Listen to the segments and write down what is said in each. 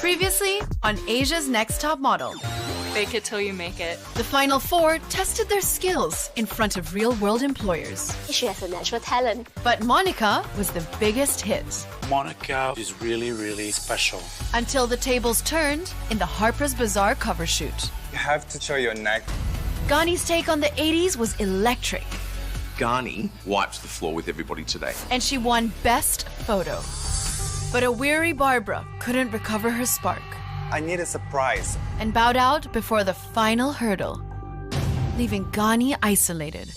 Previously on Asia's Next Top Model. Fake it till you make it. The final four tested their skills in front of real-world employers. She has a natural talent. But Monica was the biggest hit. Monica is really, really special. Until the tables turned in the Harper's Bazaar cover shoot. You have to show your neck. Ghani's take on the 80s was electric. Ghani wiped the floor with everybody today. And she won Best Photo. But a weary Barbara couldn't recover her spark. I need a surprise. And bowed out before the final hurdle, leaving Ghani isolated.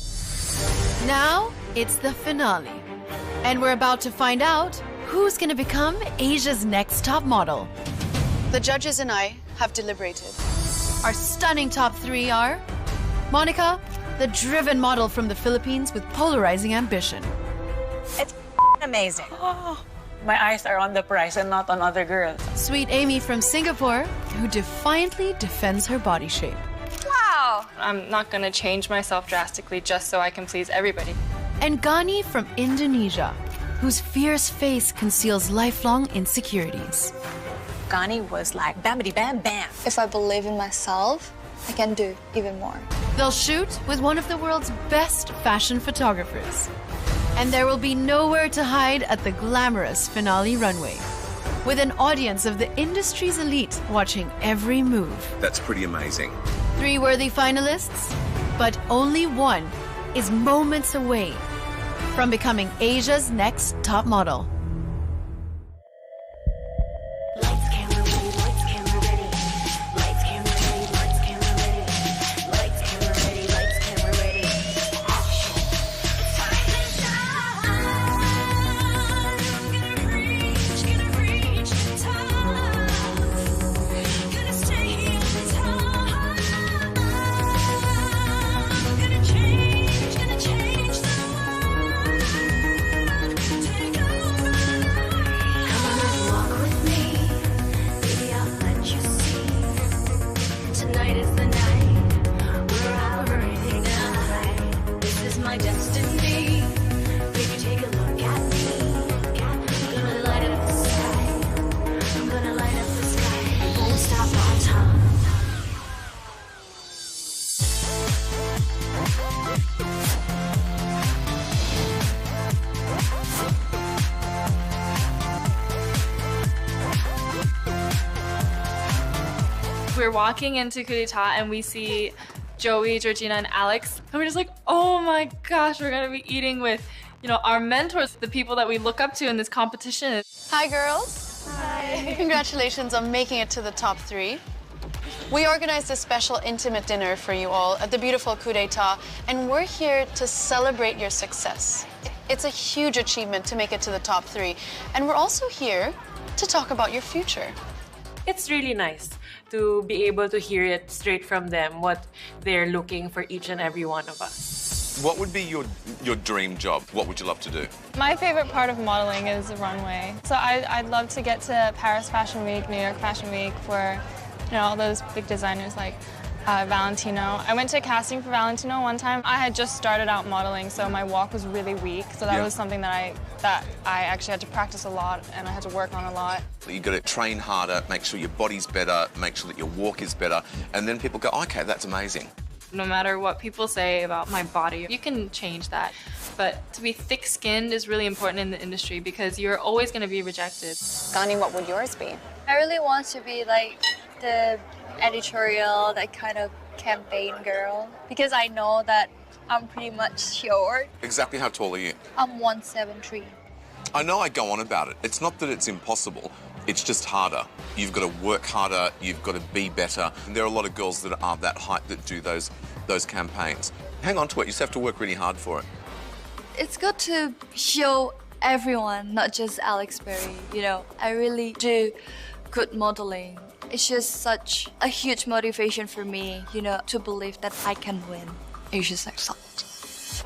Now it's the finale. And we're about to find out who's gonna become Asia's next top model. The judges and I have deliberated. Our stunning top three are Monica, the driven model from the Philippines with polarizing ambition. It's amazing. My eyes are on the prize and not on other girls. Sweet Amy from Singapore, who defiantly defends her body shape. Wow! I'm not gonna change myself drastically just so I can please everybody. And Ghani from Indonesia, whose fierce face conceals lifelong insecurities. Ghani was like bamity bam bam. If I believe in myself, I can do even more. They'll shoot with one of the world's best fashion photographers. And there will be nowhere to hide at the glamorous finale runway, with an audience of the industry's elite watching every move. That's pretty amazing. 3 worthy finalists, but only one is moments away from becoming Asia's next top model. We're walking into coup d'etat and we see Joey, Georgina, and Alex. And we're just like, oh my gosh, we're gonna be eating with, our mentors, the people that we look up to in this competition. Hi, girls. Hi. Congratulations on making it to the top 3. We organized a special intimate dinner for you all at the beautiful coup d'etat, and we're here to celebrate your success. It's a huge achievement to make it to the top 3, and we're also here to talk about your future. It's really nice to be able to hear it straight from them, what they're looking for each and every one of us. What would be your dream job? What would you love to do? My favorite part of modeling is the runway. So I'd love to get to Paris Fashion Week, New York Fashion Week for all those big designers like Valentino. I went to casting for Valentino one time. I had just started out modeling, so my walk was really weak. So that was something that I actually had to practice a lot and I had to work on a lot. You've got to train harder, make sure your body's better, make sure that your walk is better, and then people go, okay, that's amazing. No matter what people say about my body, you can change that. But to be thick-skinned is really important in the industry because you're always going to be rejected. Ghani, what would yours be? I really want to be like the editorial, that kind of campaign girl, because I know that I'm pretty much short. Exactly how tall are you? I'm 173. I know I go on about it. It's not that it's impossible. It's just harder. You've got to work harder. You've got to be better. And there are a lot of girls that are that height that do those campaigns. Hang on to it. You just have to work really hard for it. It's good to show everyone, not just Alex Berry. I really do good modeling. It's just such a huge motivation for me, to believe that I can win Asia's Next Top.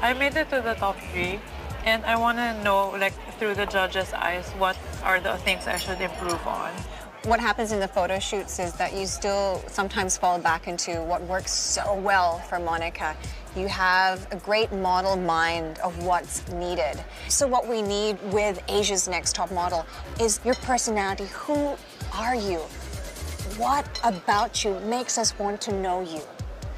I made it to the top 3, and I want to know, through the judges' eyes, what are the things I should improve on. What happens in the photo shoots is that you still sometimes fall back into what works so well for Monica. You have a great model mind of what's needed. So what we need with Asia's Next Top Model is your personality. Who are you? what about you makes us want to know you?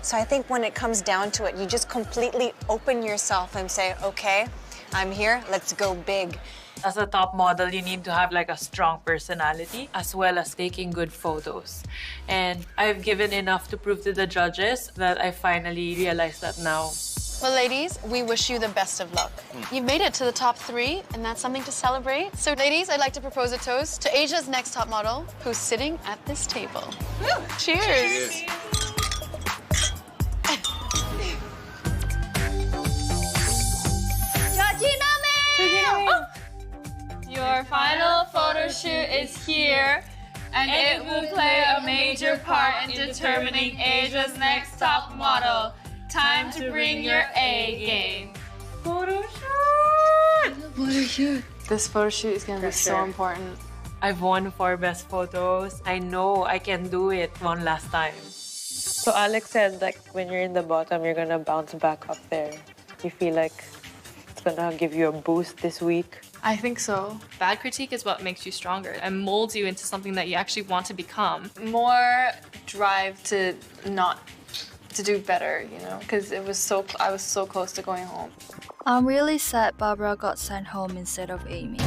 So I think when it comes down to it, you just completely open yourself and say, okay, I'm here, let's go big. As a top model, you need to have like a strong personality as well as taking good photos. And I've given enough to prove to the judges that I finally realized that now. Well, ladies, we wish you the best of luck. You've made it to the top 3, and that's something to celebrate. So, ladies, I'd like to propose a toast to Asia's next top model, who's sitting at this table. Woo! Cheers! Cheers. Your final photo shoot is here, and it will play a major part in determining Asia's next top model. Time to bring your A game. Photo shoot! This photo shoot is gonna be so important. I've won 4 best photos. I know I can do it one last time. So Alex said, like, when you're in the bottom, you're gonna bounce back up there. You feel like it's gonna give you a boost this week? I think so. Bad critique is what makes you stronger and molds you into something that you actually want to become. More drive to do better, you know, because I was so close to going home. I'm really sad Barbara got sent home instead of Amy.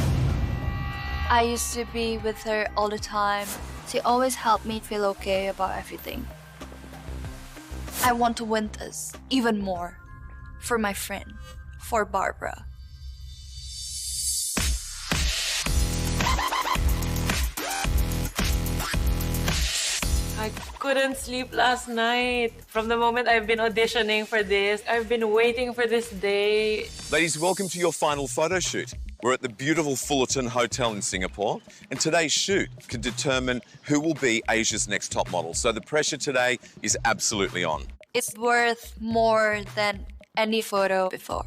I used to be with her all the time. She always helped me feel okay about everything. I want to win this even more. For my friend, for Barbara. I couldn't sleep last night. From the moment I've been auditioning for this, I've been waiting for this day. Ladies, welcome to your final photo shoot. We're at the beautiful Fullerton Hotel in Singapore, and today's shoot could determine who will be Asia's next top model. So the pressure today is absolutely on. It's worth more than any photo before.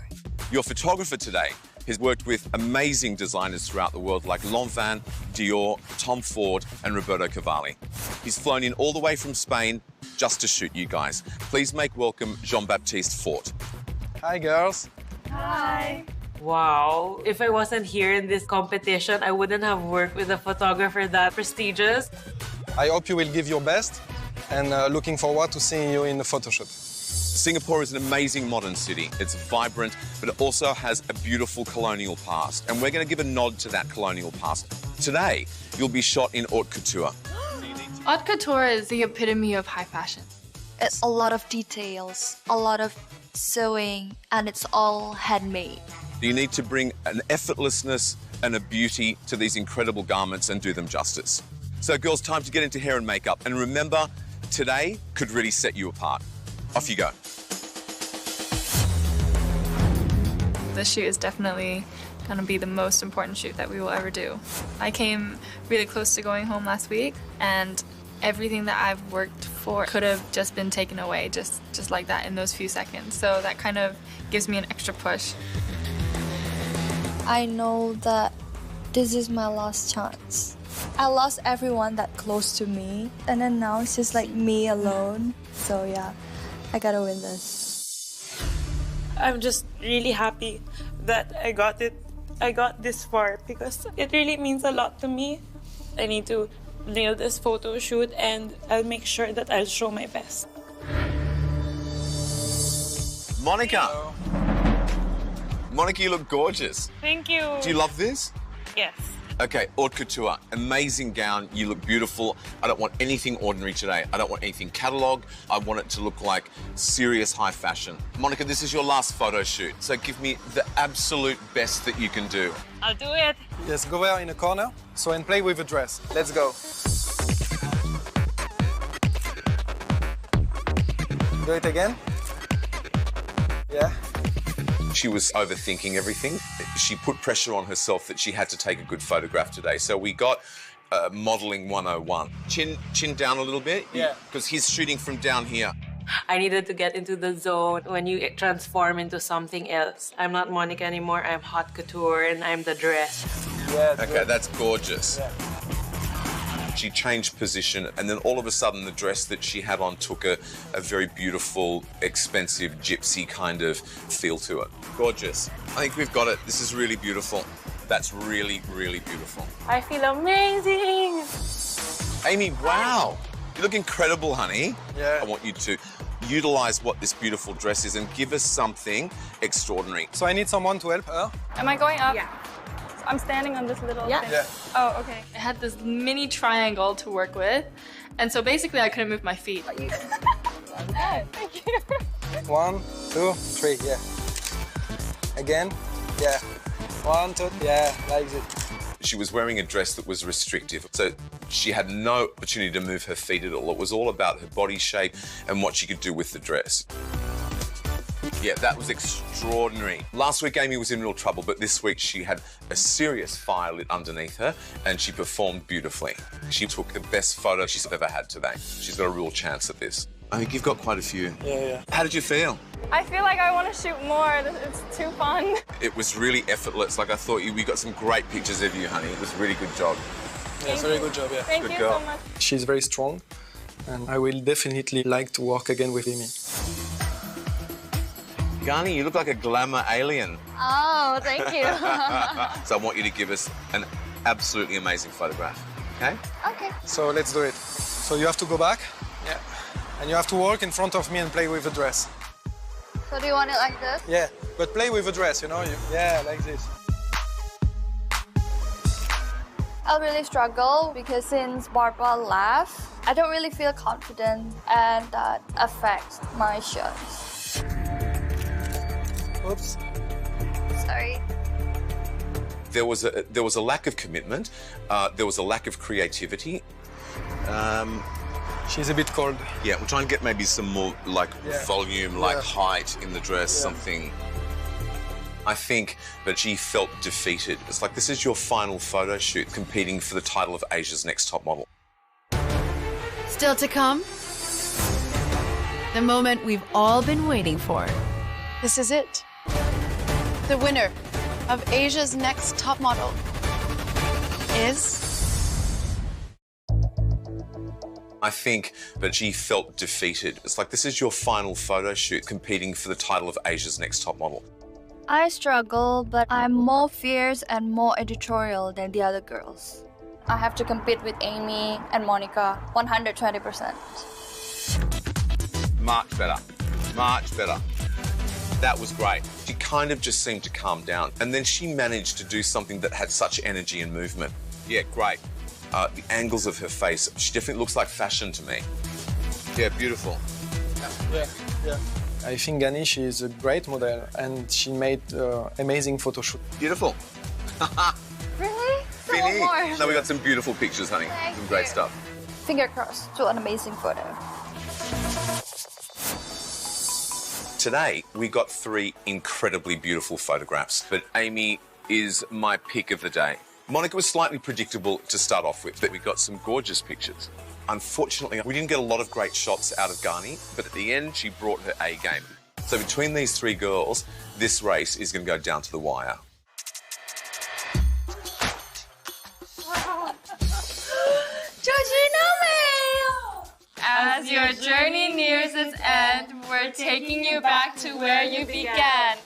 Your photographer today has worked with amazing designers throughout the world like Lanvin, Dior, Tom Ford, and Roberto Cavalli. He's flown in all the way from Spain just to shoot you guys. Please make welcome Jean-Baptiste Fort. Hi, girls. Hi. Wow. If I wasn't here in this competition, I wouldn't have worked with a photographer that prestigious. I hope you will give your best, and looking forward to seeing you in the photo shoot. Singapore is an amazing modern city. It's vibrant, but it also has a beautiful colonial past. And we're going to give a nod to that colonial past. Today, you'll be shot in haute couture. Haute couture is the epitome of high fashion. It's a lot of details, a lot of sewing, and it's all handmade. You need to bring an effortlessness and a beauty to these incredible garments and do them justice. So, girls, time to get into hair and makeup. And remember, today could really set you apart. Off you go. This shoot is definitely going to be the most important shoot that we will ever do. I came really close to going home last week, and everything that I've worked for could have just been taken away just like that in those few seconds. So that kind of gives me an extra push. I know that this is my last chance. I lost everyone that close to me, and then now it's just like me alone. So yeah, I gotta win this. I'm just really happy that I got this far because it really means a lot to me. I need to nail this photo shoot, and I'll make sure that I'll show my best. Monica. Monica, you look gorgeous. Thank you. Do you love this? Yes. Okay, haute couture, amazing gown, you look beautiful. I don't want anything ordinary today. I don't want anything catalogue. I want it to look like serious high fashion. Monica, this is your last photo shoot, so give me the absolute best that you can do. I'll do it. Yes, go there in a corner, and play with the dress. Let's go. Do it again. Yeah. She was overthinking everything. She put pressure on herself that she had to take a good photograph today. So we got modelling 101. Chin down a little bit. Yeah. Because he's shooting from down here. I needed to get into the zone when you transform into something else. I'm not Monica anymore. I'm haute couture and I'm the dress. Yeah. Okay, that's gorgeous. Yeah. She changed position, and then all of a sudden the dress that she had on took a very beautiful, expensive, gypsy kind of feel to it. Gorgeous. I think we've got it. This is really beautiful. That's really, really beautiful. I feel amazing. Amy, wow. You look incredible, honey. Yeah. I want you to utilize what this beautiful dress is and give us something extraordinary. So I need someone to help her. Am I going up? Yeah. So I'm standing on this little thing. Yeah. Oh, okay. I had this mini triangle to work with, and so basically I couldn't move my feet. Thank you. 1, 2, 3, yeah. Again, yeah. 1, 2, yeah, like this. She was wearing a dress that was restrictive, so she had no opportunity to move her feet at all. It was all about her body shape and what she could do with the dress. Yeah, that was extraordinary. Last week, Amy was in real trouble, but this week she had a serious fire lit underneath her and she performed beautifully. She took the best photo she's ever had today. She's got a real chance at this. I think you've got quite a few. Yeah. How did you feel? I feel like I want to shoot more. It's too fun. It was really effortless. Like I thought we got some great pictures of you, honey. It was a really good job. Yeah, very good job, yeah. Thank Good you girl. so much. She's very strong, and I will definitely like to work again with Amy. Ghani, you look like a glamour alien. Oh, thank you. So I want you to give us an absolutely amazing photograph, okay? Okay. So let's do it. So you have to go back. Yeah. And you have to walk in front of me and play with the dress. So do you want it like this? Yeah, but play with the dress, you know? Yeah, like this. I'll really struggle because since Barbara left, I don't really feel confident and that affects my shots. Oops. Sorry. There was a lack of commitment. There was a lack of creativity. She's a bit cold. Yeah, we're trying to get maybe some more like volume, like height in the dress, something. I think that she felt defeated. It's like this is your final photo shoot, competing for the title of Asia's Next Top Model. Still to come, the moment we've all been waiting for. This is it. The winner of Asia's Next Top Model is... I think that she felt defeated. It's like this is your final photo shoot, competing for the title of Asia's Next Top Model. I struggle, but I'm more fierce and more editorial than the other girls. I have to compete with Amy and Monica 120%. Much better. Much better. That was great. She kind of just seemed to calm down. And then she managed to do something that had such energy and movement. Yeah, great. The angles of her face, she definitely looks like fashion to me. Yeah, beautiful. Yeah. I think Ghani, she is a great model and she made amazing photo shoot. Beautiful. Really? Fini. more. No, we got some beautiful pictures, honey. Thank Some great you. stuff. Finger crossed to an amazing photo. Today, we got 3 incredibly beautiful photographs, but Amy is my pick of the day. Monica was slightly predictable to start off with, but we got some gorgeous pictures. Unfortunately, we didn't get a lot of great shots out of Ghani, but at the end, she brought her A game. So between these 3 girls, this race is going to go down to the wire. As your journey nears its end, we're taking you back to where you began.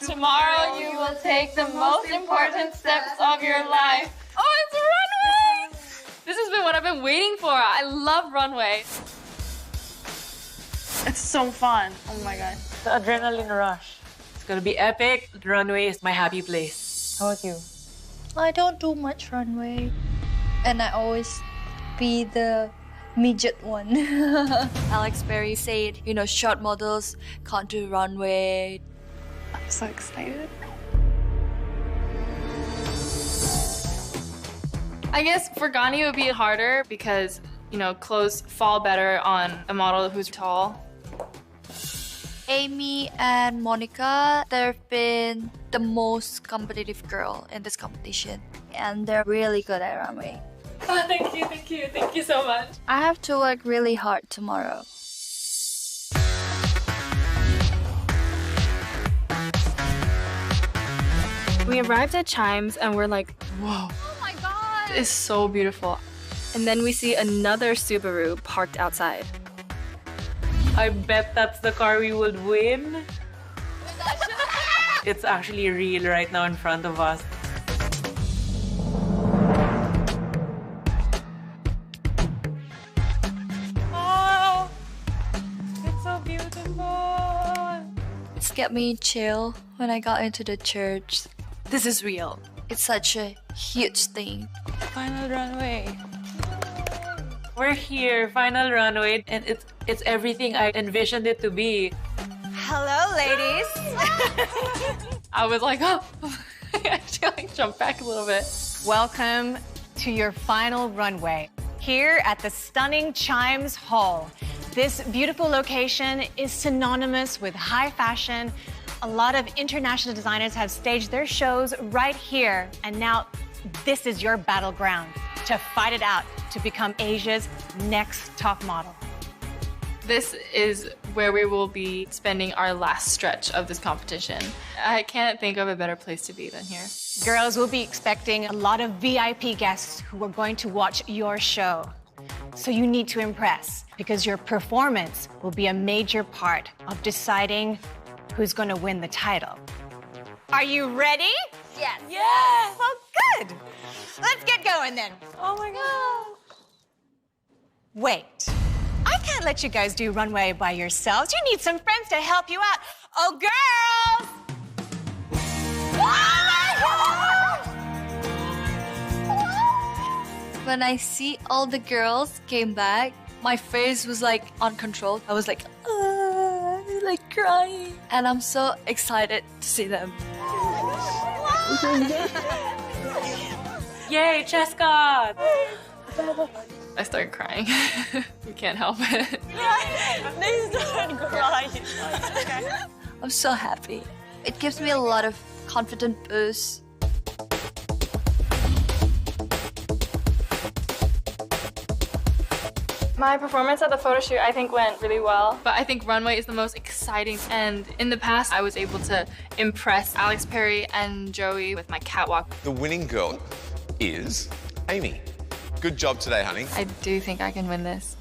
Tomorrow you will take the most important steps of your life. Oh, it's a runway! This has been what I've been waiting for. I love runway. It's so fun. Oh my God. The adrenaline rush. It's gonna be epic. The runway is my happy place. How about you? I don't do much runway. And I always be the midget one. Alex Berry said, you know, short models can't do runway. I'm so excited. I guess for Ghani it would be harder because, you know, clothes fall better on a model who's tall. Amy and Monica, they've been the most competitive girl in this competition. And they're really good at runway. Oh, thank you so much. I have to work really hard tomorrow. We arrived at Chimes and we're like, whoa. Oh my God! It's so beautiful. And then we see another Subaru parked outside. I bet that's the car we would win. It's actually real right now in front of us. get me chill when I got into the church. This is real. It's such a huge thing. Final runway. We're here, final runway, and it's everything I envisioned it to be. Hello, ladies. I was like, oh, I actually like jumped back a little bit. Welcome to your final runway here at the stunning Chimes Hall. This beautiful location is synonymous with high fashion. A lot of international designers have staged their shows right here, and now this is your battleground to fight it out to become Asia's next top model. This is where we will be spending our last stretch of this competition. I can't think of a better place to be than here. Girls, we'll be expecting a lot of VIP guests who are going to watch your show. So you need to impress, because your performance will be a major part of deciding who's going to win the title. Are you ready? Yes. Yes. Well, good. Let's get going then. Oh my God. Wait. I can't let you guys do runway by yourselves. You need some friends to help you out. Oh, girls! When I see all the girls came back, my face was like uncontrolled. I was like crying. And I'm so excited to see them. Yay, Cheska! I started crying. You can't help it. They started crying. I'm so happy. It gives me a lot of confident boost. My performance at the photo shoot, I think, went really well. But I think runway is the most exciting. And in the past, I was able to impress Alex Perry and Joey with my catwalk. The winning girl is Amy. Good job today, honey. I do think I can win this.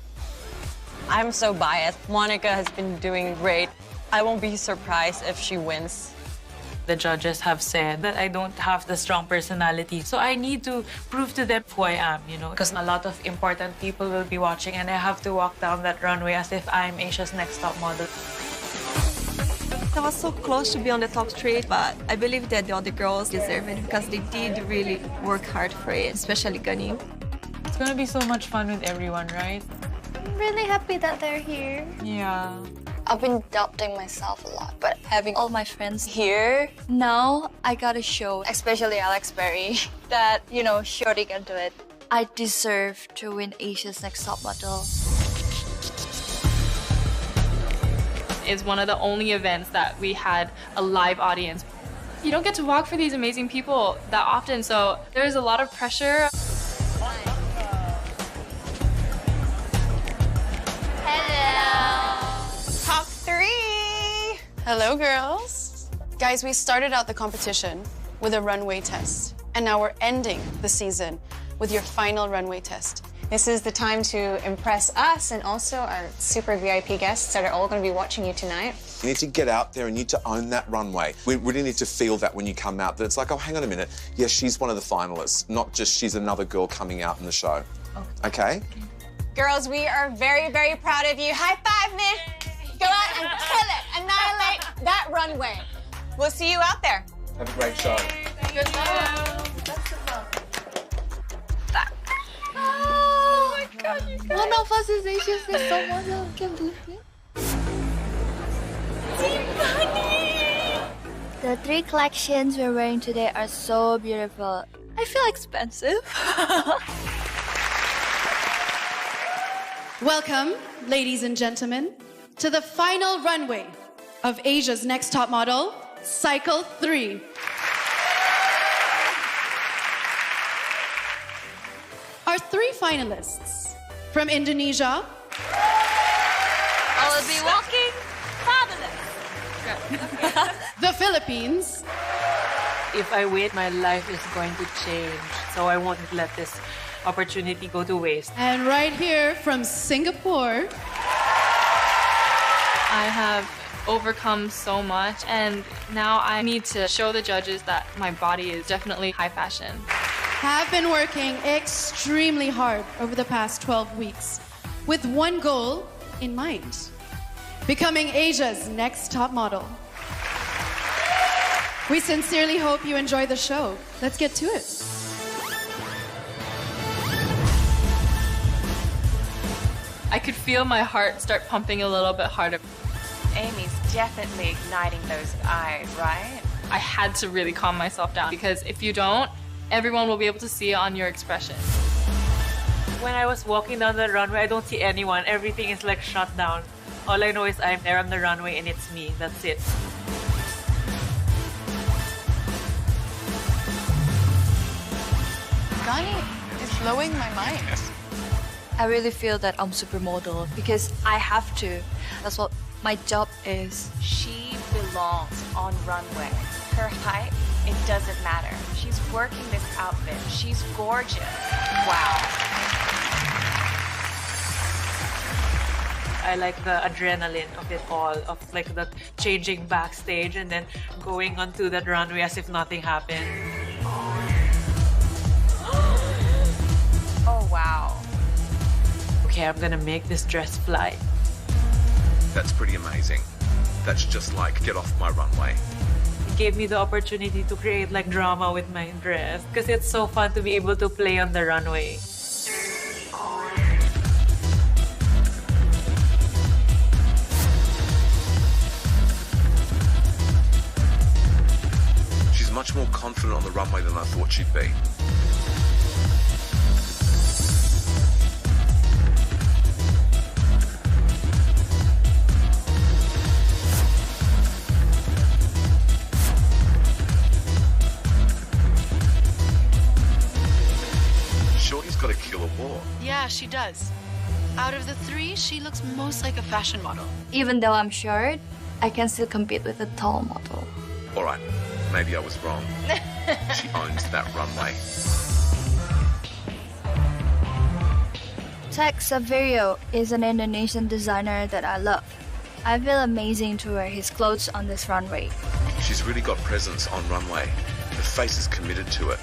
I'm so biased. Monica has been doing great. I won't be surprised if she wins. The judges have said that I don't have the strong personality, so I need to prove to them who I am, you know, because a lot of important people will be watching, and I have to walk down that runway as if I'm Asia's next top model. I was so close to be on the top 3, but I believe that the other girls deserve it because they did really work hard for it, especially Gani. It's gonna be so much fun with everyone, right? I'm really happy that they're here. Yeah. I've been doubting myself a lot, but having all my friends here, now I gotta show, especially Alex Perry, that, you know, Shorty can do it. I deserve to win Asia's Next Top Model. It's one of the only events that we had a live audience. You don't get to walk for these amazing people that often, so there's a lot of pressure. Top 3! Hello, girls. Guys, we started out the competition with a runway test, and now we're ending the season with your final runway test. This is the time to impress us and also our super VIP guests that are all going to be watching you tonight. You need to get out there and you need to own that runway. We really need to feel that when you come out, that it's like, oh, hang on a minute. Yes, she's one of the finalists, not just she's another girl coming out in the show. Okay? Girls, we are very, very proud of you. High five, man. Go out and kill it. Annihilate that runway. We'll see you out there. Have a great show. Good job. Oh my God, you guys. One of us is Asia's Next Top Model. I can't believe it. The 3 collections we're wearing today are so beautiful. I feel expensive. Welcome, ladies and gentlemen, to the final runway of Asia's Next Top Model, Cycle 3. Our 3 finalists from Indonesia. I will be walking fabulous. The Philippines. If I win, my life is going to change, so I won't let this opportunity go to waste. And right here from Singapore. I have overcome so much, and now I need to show the judges that my body is definitely high fashion. Have been working extremely hard over the past 12 weeks with one goal in mind: becoming Asia's next top model. We sincerely hope you enjoy the show. Let's get to it. I could feel my heart start pumping a little bit harder. Amy's definitely igniting those eyes, right? I had to really calm myself down because if you don't, everyone will be able to see it on your expression. When I was walking down the runway, I don't see anyone. Everything is like shut down. All I know is I'm there on the runway and it's me. That's it. Gani is blowing my mind. I really feel that I'm supermodel because I have to. That's what my job is. She belongs on runway. Her height, it doesn't matter. She's working this outfit. She's gorgeous. Wow. I like the adrenaline of it all, of like the changing backstage and then going onto that runway as if nothing happened. Oh, wow. Okay, I'm gonna make this dress fly. That's pretty amazing. That's just like, get off my runway. It gave me the opportunity to create like drama with my dress because it's so fun to be able to play on the runway. She's much more confident on the runway than I thought she'd be. Shorty's got a killer wall. Yeah, she does. Out of the three, she looks most like a fashion model. Even though I'm short, I can still compete with a tall model. All right, maybe I was wrong. She owns that runway. Tex Saverio is an Indonesian designer that I love. I feel amazing to wear his clothes on this runway. She's really got presence on runway. Her face is committed to it.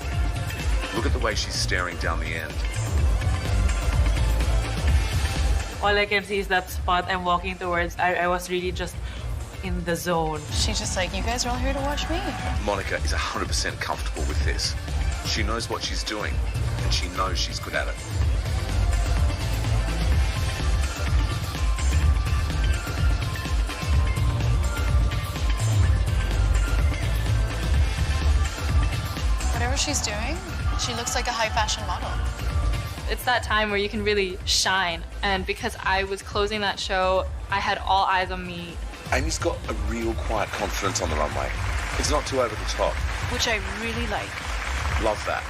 Look at the way she's staring down the end. All I can see is that spot I'm walking towards. I was really just in the zone. She's just like, you guys are all here to watch me. Monica is 100% comfortable with this. She knows what she's doing, and she knows she's good at it. Whatever she's doing, she looks like a high fashion model. It's that time where you can really shine. And because I was closing that show, I had all eyes on me. Amy's got a real quiet confidence on the runway. It's not too over the top. Which I really like. Love that.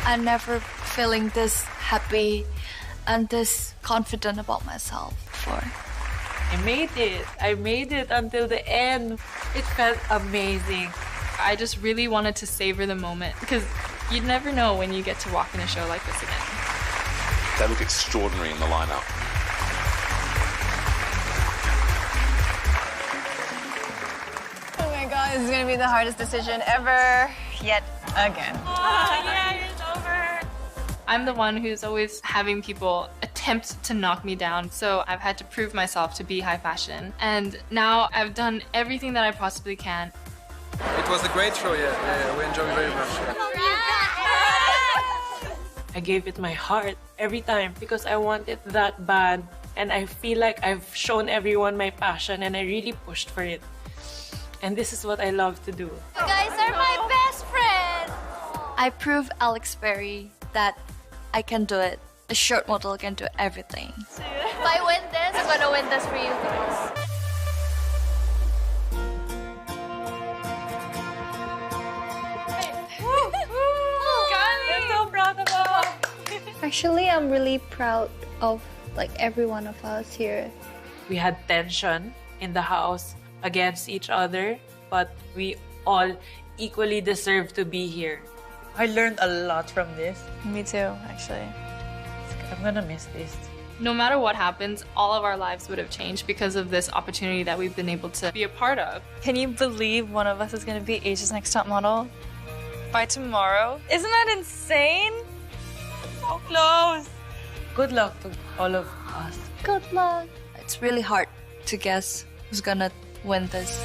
I'm never feeling this happy and this confident about myself before. I made it. I made it until the end. It felt amazing. I just really wanted to savor the moment because you'd never know when you get to walk in a show like this again. They look extraordinary in the lineup. Oh my god, this is gonna be the hardest decision ever, yet again. Oh, yeah, it's over. I'm the one who's always having people attempt to knock me down, so I've had to prove myself to be high fashion. And now I've done everything that I possibly can. It was a great show, yeah. We enjoyed very much. I gave it my heart every time because I want it that bad. And I feel like I've shown everyone my passion and I really pushed for it. And this is what I love to do. You guys are my best friends! I proved Alex Berry that I can do it. A short model can do everything. If I win this, I'm gonna win this for you guys. I'm so proud of us. Actually, I'm really proud of like every one of us here. We had tension in the house against each other, but we all equally deserve to be here. I learned a lot from this. Me too, actually. I'm gonna miss this. No matter what happens, all of our lives would have changed because of this opportunity that we've been able to be a part of. Can you believe one of us is going to be Asia's Next Top Model by tomorrow? Isn't that insane? So close. Good luck to all of us. Good luck. It's really hard to guess who's gonna win this.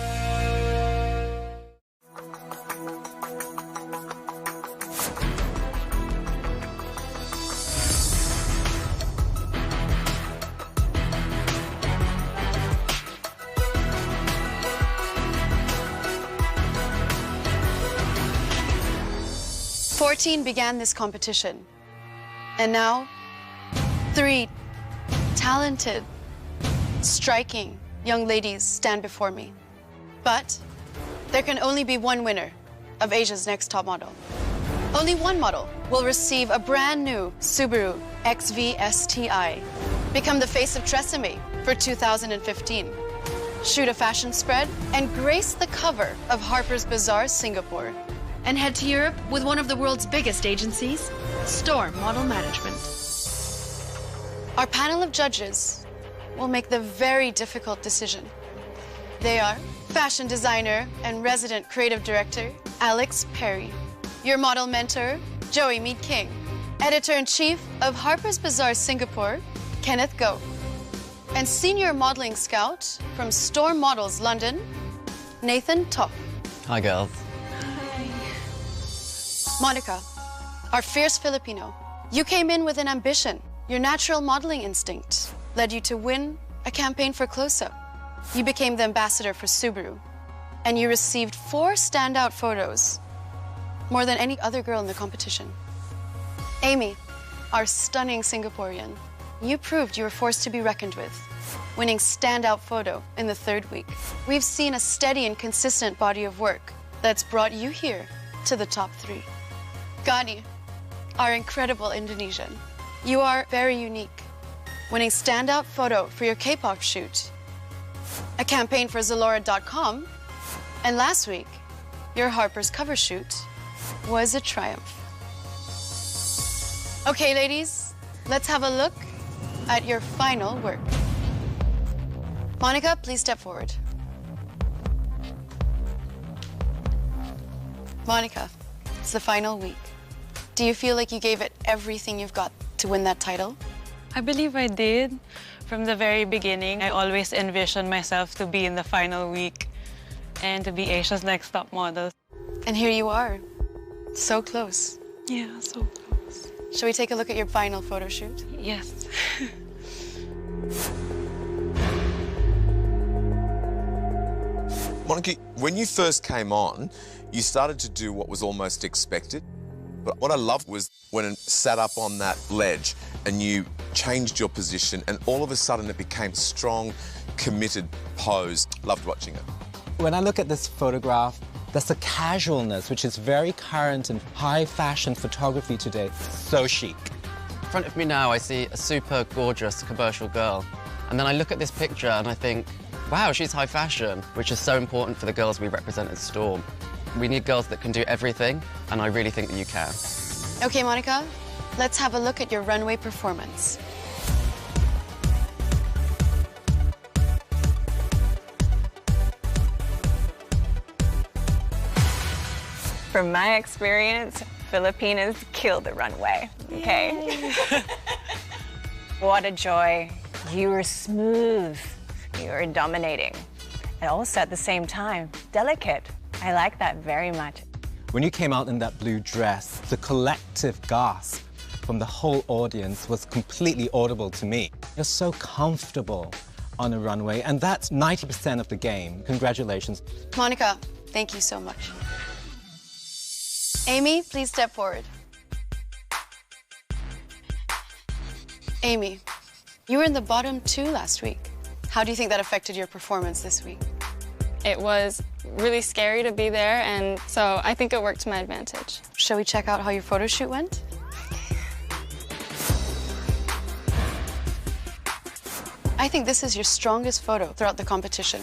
"14 began this competition, and now 3 talented, striking young ladies stand before me. But there can only be one winner of Asia's Next Top Model. Only one model will receive a brand new Subaru XV-STI, become the face of Tresemme for 2015, shoot a fashion spread, and grace the cover of Harper's Bazaar Singapore, and head to Europe with one of the world's biggest agencies, Storm Model Management. Our panel of judges will make the very difficult decision. They are fashion designer and resident creative director, Alex Perry, your model mentor, Joey Mead King, editor-in-chief of Harper's Bazaar Singapore, Kenneth Goh, and senior modeling scout from Storm Models London, Nathan Topp. Hi, girls. Monica, our fierce Filipino, you came in with an ambition. Your natural modeling instinct led you to win a campaign for Close-Up. You became the ambassador for Subaru, and you received 4 standout photos, more than any other girl in the competition. Amy, our stunning Singaporean, you proved you were forced to be reckoned with, winning standout photo in the 3rd week. We've seen a steady and consistent body of work that's brought you here to the top 3. Gani, our incredible Indonesian, you are very unique, winning standout photo for your K-pop shoot, a campaign for Zalora.com, and last week, your Harper's cover shoot was a triumph. Okay, ladies, let's have a look at your final work. Monica, please step forward. Monica, it's the final week. Do you feel like you gave it everything you've got to win that title? I believe I did. From the very beginning, I always envisioned myself to be in the final week and to be Asia's Next Top Model. And here you are, so close. Yeah, so close. Shall we take a look at your final photo shoot? Yes. Monica, when you first came on, you started to do what was almost expected. But what I loved was when it sat up on that ledge and you changed your position and all of a sudden it became strong, committed pose. Loved watching it. When I look at this photograph, there's a casualness which is very current in high fashion photography today. So chic. In front of me now, I see a super gorgeous commercial girl. And then I look at this picture and I think, wow, she's high fashion, which is so important for the girls we represent at Storm. We need girls that can do everything, and I really think that you can. Okay, Monica, let's have a look at your runway performance. From my experience, Filipinas kill the runway, okay? What a joy. You were smooth. You were dominating. And also at the same time, delicate. I like that very much. When you came out in that blue dress, the collective gasp from the whole audience was completely audible to me. You're so comfortable on a runway, and that's 90% of the game. Congratulations. Monica, thank you so much. Amy, please step forward. Amy, you were in the bottom 2 last week. How do you think that affected your performance this week? It was really scary to be there, and so I think it worked to my advantage. Shall we check out how your photo shoot went? I think this is your strongest photo throughout the competition.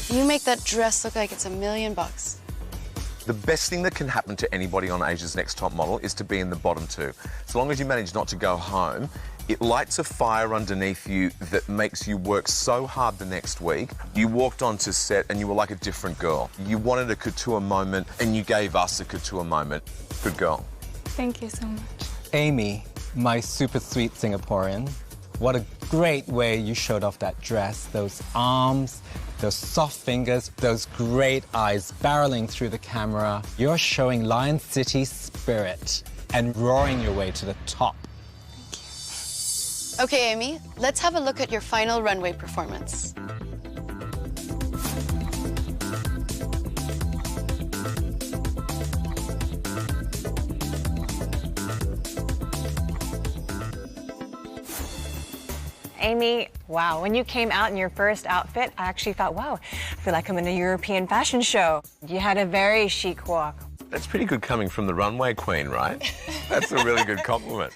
You make that dress look like it's $1 million. The best thing that can happen to anybody on Asia's Next Top Model is to be in the bottom 2. So long as you manage not to go home, it lights a fire underneath you that makes you work so hard the next week. You walked onto set and you were like a different girl. You wanted a couture moment and you gave us a couture moment. Good girl. Thank you so much. Amy, my super sweet Singaporean, What a great way you showed off that dress, those arms, those soft fingers, those great eyes barreling through the camera. You're showing Lion City spirit and roaring your way to the top. Okay, Amy, let's have a look at your final runway performance. Amy, wow, when you came out in your first outfit, I actually thought, wow, I feel like I'm in a European fashion show. You had a very chic walk. That's pretty good coming from the runway queen, right? That's a really good compliment.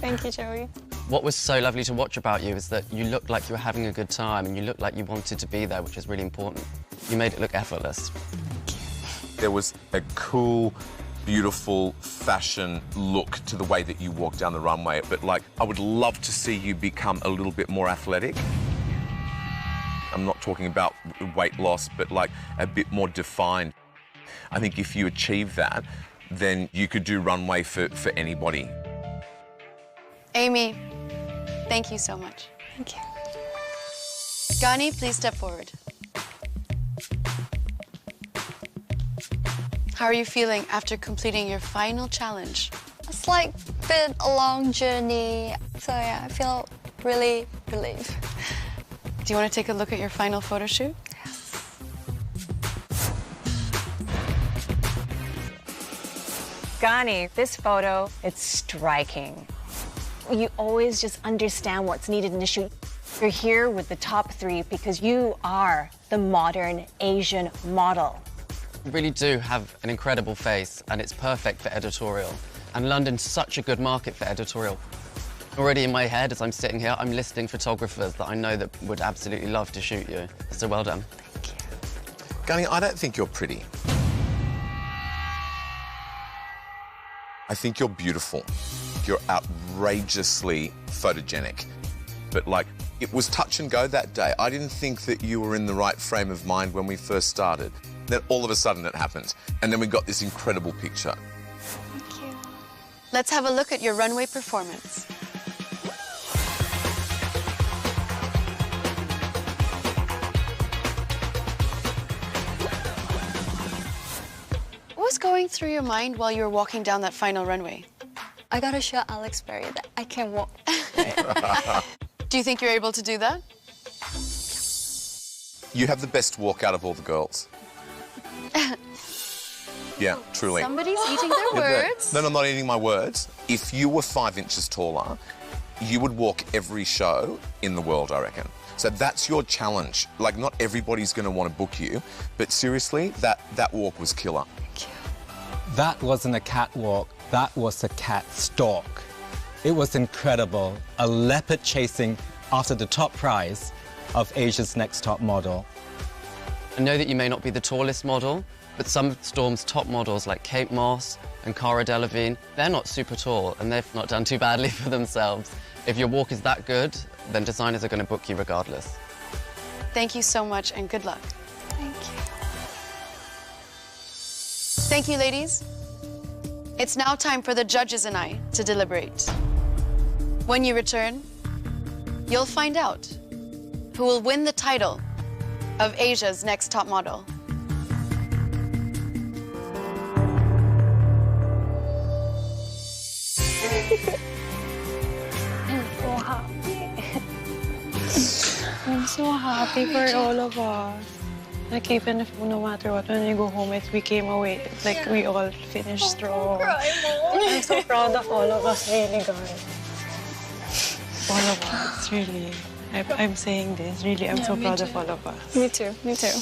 Thank you, Joey. What was so lovely to watch about you is that you looked like you were having a good time and you looked like you wanted to be there, which is really important. You made it look effortless. There was a cool, beautiful fashion look to the way that you walked down the runway, but like, I would love to see you become a little bit more athletic. I'm not talking about weight loss, but like a bit more defined. I think if you achieve that, then you could do runway for anybody. Amy, thank you so much. Thank you. Gani, please step forward. How are you feeling after completing your final challenge? It's like been a long journey, so yeah, I feel really relieved. Do you want to take a look at your final photo shoot? Gani, this photo, it's striking. You always just understand what's needed in the shoot. You're here with the top 3 because you are the modern Asian model. You really do have an incredible face and it's perfect for editorial. And London's such a good market for editorial. Already in my head, as I'm sitting here, I'm listing photographers that I know that would absolutely love to shoot you. So well done. Thank you. Gani, I don't think you're pretty. I think you're beautiful. You're outrageously photogenic. But like, it was touch and go that day. I didn't think that you were in the right frame of mind when we first started. Then all of a sudden it happened. And then we got this incredible picture. Thank you. Let's have a look at your runway performance. What was going through your mind while you were walking down that final runway? I gotta show Alex Berry that I can walk. Do you think you're able to do that? You have the best walk out of all the girls. Yeah, truly. Somebody's eating their words. No, I'm not eating my words. If you were 5 inches taller, you would walk every show in the world, I reckon. So that's your challenge. Like, not everybody's going to want to book you, but seriously, that walk was killer. Thank you. That wasn't a catwalk, that was a cat stalk. It was incredible. A leopard chasing after the top prize of Asia's Next Top Model. I know that you may not be the tallest model, but some of Storm's top models like Kate Moss and Cara Delevingne, they're not super tall and they've not done too badly for themselves. If your walk is that good, then designers are going to book you regardless. Thank you so much and good luck. Thank you. Thank you, ladies. It's now time for the judges and I to deliberate. When you return, you'll find out who will win the title of Asia's Next Top Model. I'm so happy for all of us. Like, even if no matter what, when we go home, we came away, like, we all finished strong. I'm so proud of all of us, really, guys. All of us, really. I'm saying this, really, I'm so proud of all of us. Me too, me too.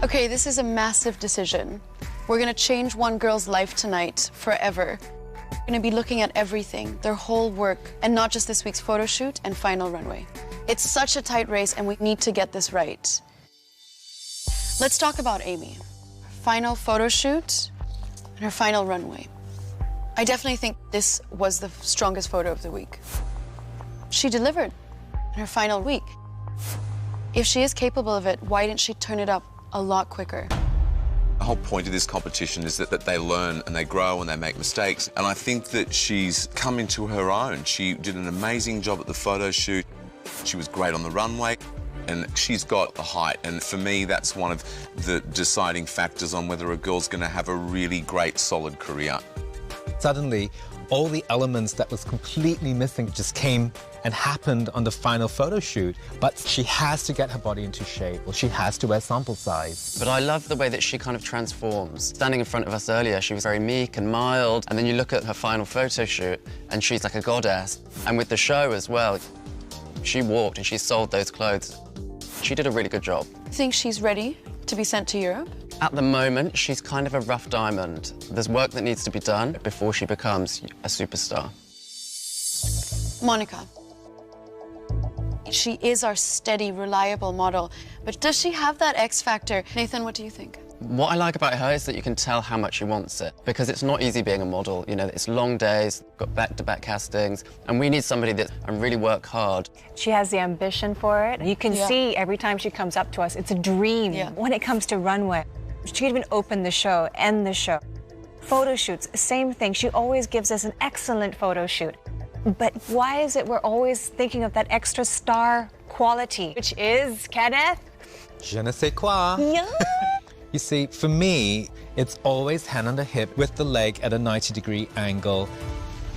Okay, this is a massive decision. We're gonna change one girl's life tonight, forever. We're gonna be looking at everything, their whole work, and not just this week's photo shoot and final runway. It's such a tight race, and we need to get this right. Let's talk about Amy. Her final photo shoot and her final runway. I definitely think this was the strongest photo of the week. She delivered in her final week. If she is capable of it, why didn't she turn it up a lot quicker? The whole point of this competition is that they learn and they grow and they make mistakes. And I think that she's come into her own. She did an amazing job at the photo shoot. She was great on the runway. And she's got the height, and for me, that's one of the deciding factors on whether a girl's going to have a really great, solid career. Suddenly, all the elements that was completely missing just came and happened on the final photo shoot. But she has to get her body into shape, or she has to wear sample size. But I love the way that she kind of transforms. Standing in front of us earlier, she was very meek and mild, and then you look at her final photo shoot, and she's like a goddess. And with the show as well, she walked and she sold those clothes. She did a really good job. Think she's ready to be sent to Europe? At the moment, she's kind of a rough diamond. There's work that needs to be done before she becomes a superstar. Monica. She is our steady, reliable model, but does she have that X factor? Nathan, what do you think? What I like about her is that you can tell how much she wants it, because it's not easy being a model. You know, it's long days, got back-to-back castings, and we need somebody that and really work hard. She has the ambition for it. You can see every time she comes up to us, it's a dream. When it comes to runway, she can even open the show, end the show. Photo shoots, same thing. She always gives us an excellent photo shoot. But why is it we're always thinking of that extra star quality, which is, Kenneth? Je ne sais quoi. Yeah. You see, for me, it's always hand on the hip with the leg at a 90-degree angle.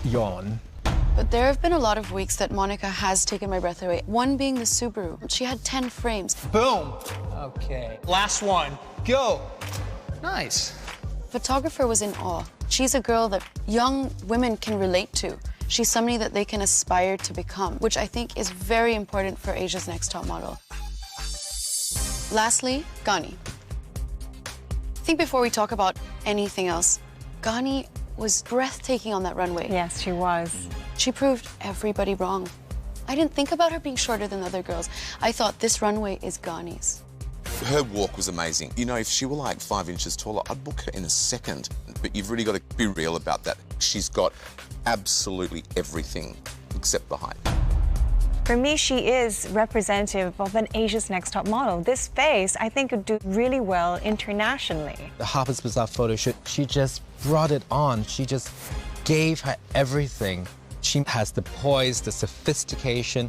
Yawn. But there have been a lot of weeks that Monica has taken my breath away. One being the Subaru. She had 10 frames. Boom. Okay. Last one. Go. Nice. Photographer was in awe. She's a girl that young women can relate to. She's somebody that they can aspire to become, which I think is very important for Asia's Next Top Model. Lastly, Ghani. I think before we talk about anything else, Ghani was breathtaking on that runway. Yes, she was. She proved everybody wrong. I didn't think about her being shorter than the other girls. I thought this runway is Ghani's. Her walk was amazing. You know, if she were like 5 inches taller, I'd book her in a second. But you've really got to be real about that. She's got absolutely everything except the height. For me, she is representative of an Asia's Next Top Model. This face, I think, would do really well internationally. The Harper's Bazaar photo shoot, she just brought it on. She just gave her everything. She has the poise, the sophistication.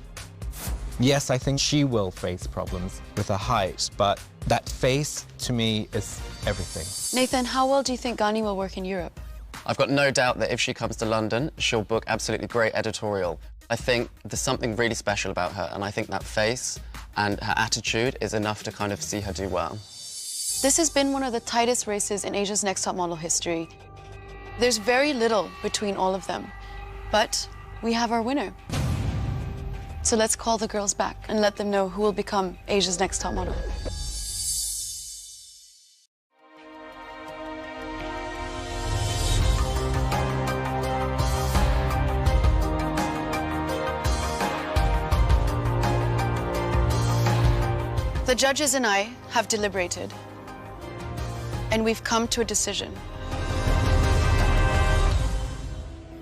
Yes, I think she will face problems with her height, but that face, to me, is everything. Nathan, how well do you think Ghani will work in Europe? I've got no doubt that if she comes to London, she'll book absolutely great editorial. I think there's something really special about her, and I think that face and her attitude is enough to kind of see her do well. This has been one of the tightest races in Asia's Next Top Model history. There's very little between all of them, but we have our winner. So let's call the girls back and let them know who will become Asia's Next Top Model. The judges and I have deliberated, and we've come to a decision.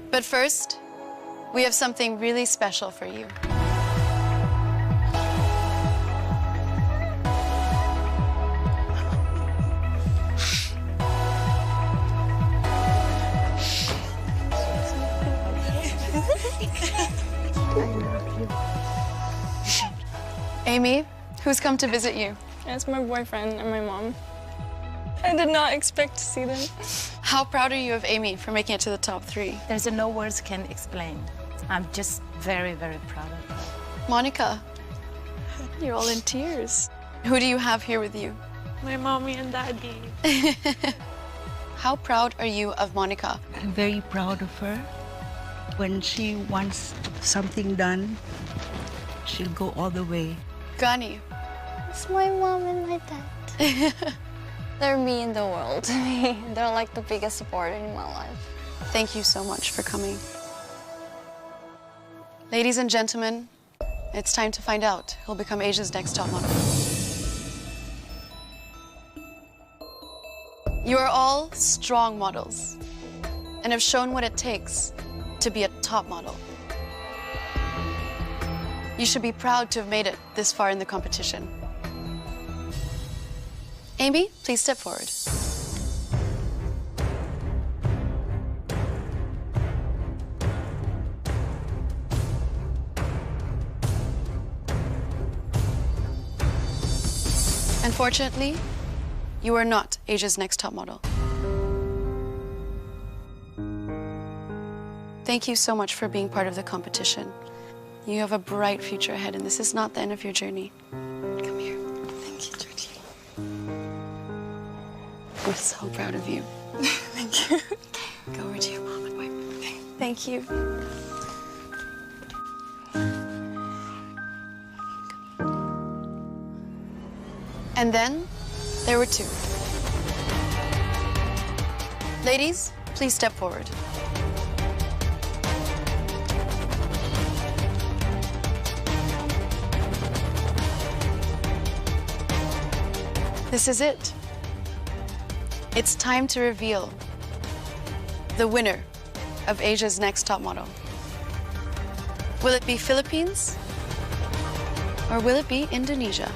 But first, we have something really special for you. Amy, who's come to visit you? It's my boyfriend and my mom. I did not expect to see them. How proud are you of Amy for making it to the top 3? There's no words can explain. I'm just very, very proud of her. Monica, you're all in tears. Who do you have here with you? My mommy and daddy. How proud are you of Monica? I'm very proud of her. When she wants something done, she'll go all the way. Ghani. It's my mom and my dad. They're me in the world. They're like the biggest support in my life. Thank you so much for coming. Ladies and gentlemen, it's time to find out who'll become Asia's Next Top Model. You are all strong models and have shown what it takes to be a top model. You should be proud to have made it this far in the competition. Amy, please step forward. Unfortunately, you are not Asia's Next Top Model. Thank you so much for being part of the competition. You have a bright future ahead, and this is not the end of your journey. Come here. Thank you, Georgie. I'm so proud of you. Thank you. Go over to your mom and wipe. Thank you. And then there were two. Ladies, please step forward. This is it. It's time to reveal the winner of Asia's Next Top Model. Will it be Philippines or will it be Indonesia?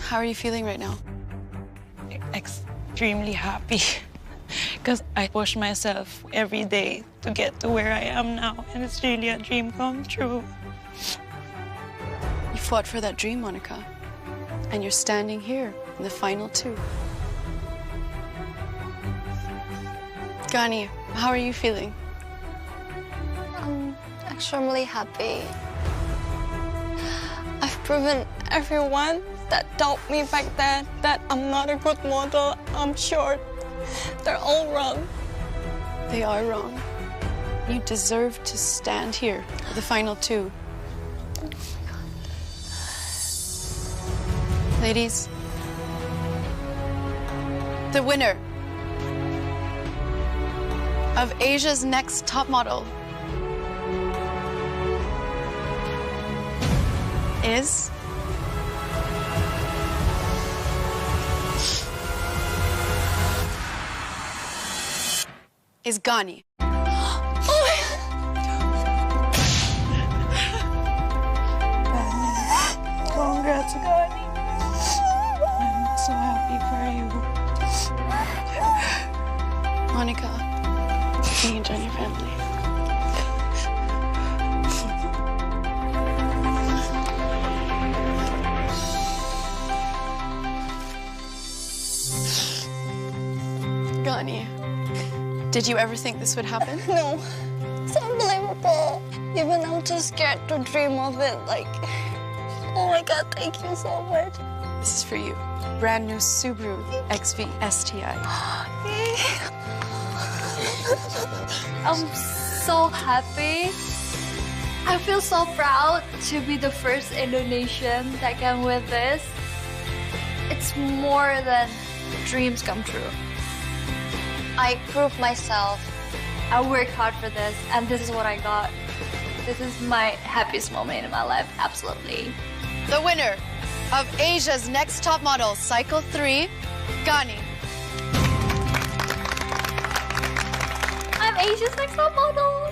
How are you feeling right now? Extremely happy because I push myself every day to get to where I am now, and it's really a dream come true. You fought for that dream, Monica, and you're standing here in the final two. Gani, how are you feeling? I'm extremely happy. I've proven everyone that told me back then that I'm not a good model, I'm short. They're all wrong. They are wrong. You deserve to stand here for the final two. Ladies, the winner of Asia's Next Top Model is Gani. Congrats, Gani. I'm so happy for you. Monica, you can join your family. Gani, did you ever think this would happen? No, it's unbelievable. Even I'm too scared to dream of it. Like, oh my God, thank you so much. This is for you. Brand new Subaru XV STI. I'm so happy. I feel so proud to be the first Indonesian that can win this. It's more than dreams come true. I proved myself. I worked hard for this, and this is what I got. This is my happiest moment in my life, absolutely. The winner of Asia's Next Top Model, Cycle 3, Gani. I'm Asia's Next Top Model.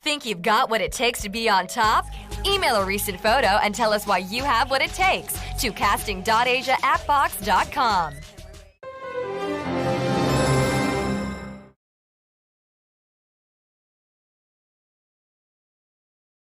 Think you've got what it takes to be on top? Email a recent photo and tell us why you have what it takes to casting.asia@fox.com.